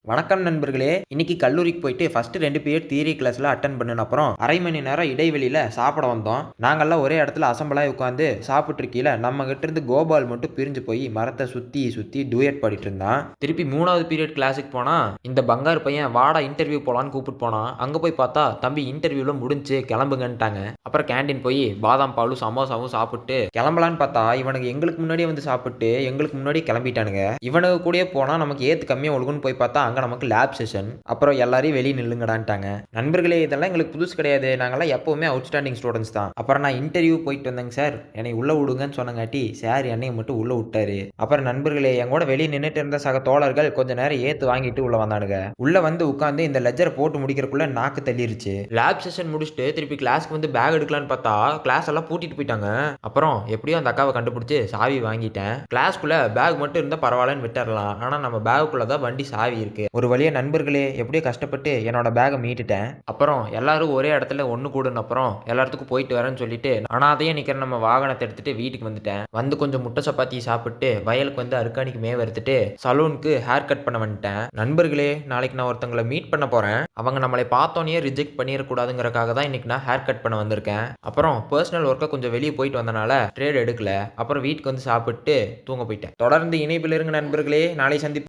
வணக்கம் நண்பர்களே. இன்னைக்கு கல்லூரிக்கு போயிட்டு ஃபர்ஸ்ட் 2 பீரியட் தியரி கிளாஸ்ல அட்டெண்ட் பண்ணின அப்புறம் அரை மணி நேரம் இடைவெளியில சாப்பிட வந்தோம். நாங்கெல்லாம் ஒரே இடத்துல அசம்பிளாகி உட்காந்து சாப்பிட்டு இருக்கையில நம்ம கிட்ட இருந்து கோபால் மட்டும் பிரிஞ்சு போய் மரத்தை சுத்தி சுத்தி டூயட் பாடிட்டு இருந்தான். திருப்பி 3வது பீரியட் கிளாஸுக்கு போனா இந்த பங்காரு பையன் வாடா இன்டர்வியூ போலான்னு கூப்பிட்டு போனான். அங்க போய் பார்த்தா தம்பி இன்டர்வியூல முடிஞ்சு கிளம்புங்கன்ட்டாங்க. அப்புறம் கேண்டீன் போய் பாதாம் பாலும் சமோசாவும் சாப்பிட்டு கிளம்பலான்னு பார்த்தா இவனுக்கு எங்களுக்கு முன்னாடியே வந்து சாப்பிட்டு எங்களுக்கு முன்னாடி கிளம்பிட்டானுங்க. இவனுக்கு கூடயே போனா நமக்கு ஏத்து கம்மியா ஒழுகுன்னு போய் பார்த்தா நமக்கு லேப் செஷன். அப்புறம் எல்லாரையும் வெளியே நில்லுங்கடான்ட்டாங்க. நண்பர்களே, இதெல்லாம் எங்களுக்கு புதுசு கிடையாது. நாங்கெல்லாம் எப்பவுமே அவுட்ஸ்டாண்டிங் ஸ்டூடெண்ட்ஸ் தான். அப்புறம் நான் இன்டர்வியூ போயிட்டு வந்தேங்க சார், என்னை உள்ள விடுங்கன்னு சொன்னங்காட்டி சார் என்னை மட்டும் உள்ள விட்டாரு. அப்புறம் நண்பர்களே, என் கூட வெளியே நின்றுட்டு இருந்த சக தோழர்கள் கொஞ்ச நேரம் ஏத்து வாங்கிட்டு உள்ள வந்தானுங்க. உள்ள வந்து உட்காந்து இந்த லெஜரை போட்டு முடிக்கிறதுக்குள்ள நாக்கு தள்ளிருச்சு. லேப் செஷன் முடிச்சுட்டு திருப்பி கிளாஸ்க்கு வந்து பேக் எடுக்கலான்னு பார்த்தா கிளாஸ் எல்லாம் பூட்டிட்டு போயிட்டாங்க. அப்புறம் எப்படியோ அந்த அக்காவை கண்டுபிடிச்சு சாவி வாங்கிட்டேன். கிளாஸ்க்குள்ள பேக் மட்டும் இருந்தா பரவாயில்லன்னு விட்டுறலாம். ஆனா நம்ம பேக்குள்ள தான் வண்டி சாவி இருக்கு. ஒரு வழியா நண்பர்களே எப்படியோ கஷ்டப்பட்டு என்னோட பேகை மீட்டுட்டேன். அப்புறம் எல்லாரும் ஒரே இடத்துல ஒன்று கூடுன அப்புறம் எல்லாத்துக்கும் போயிட்டு வரேன்னு சொல்லிட்டு அனாதையும் நிற்கிற நம்ம வாகனத்தை எடுத்துட்டு வீட்டுக்கு வந்துட்டேன். வந்து கொஞ்சம் முட்டை சப்பாத்தி சாப்பிட்டு வயலுக்கு வந்து அருக்காணிக்கு மேவ எடுத்துட்டு சலூனுக்கு ஹேர் கட் பண்ண வந்துட்டேன். நண்பர்களே, நாளைக்கு நான் ஒருத்தங்களை மீட் பண்ண போறேன். அவங்க நம்மளை பார்த்தோன்னே ரிஜெக்ட் பண்ணிடக்கூடாதுங்கிறக்காக தான் இன்னைக்கு நான் ஹேர் கட் பண்ண வந்திருக்கேன். அப்புறம் பர்சனல் ஒர்க்கை கொஞ்சம் வெளியே போயிட்டு வந்தனால ட்ரேட் எடுக்கல. அப்புறம் வீட்டுக்கு வந்து சாப்பிட்டு தூங்க போயிட்டேன். தொடர்ந்து இணைப்பில் இருங்க நண்பர்களே. நாளை சந்திப்போம்.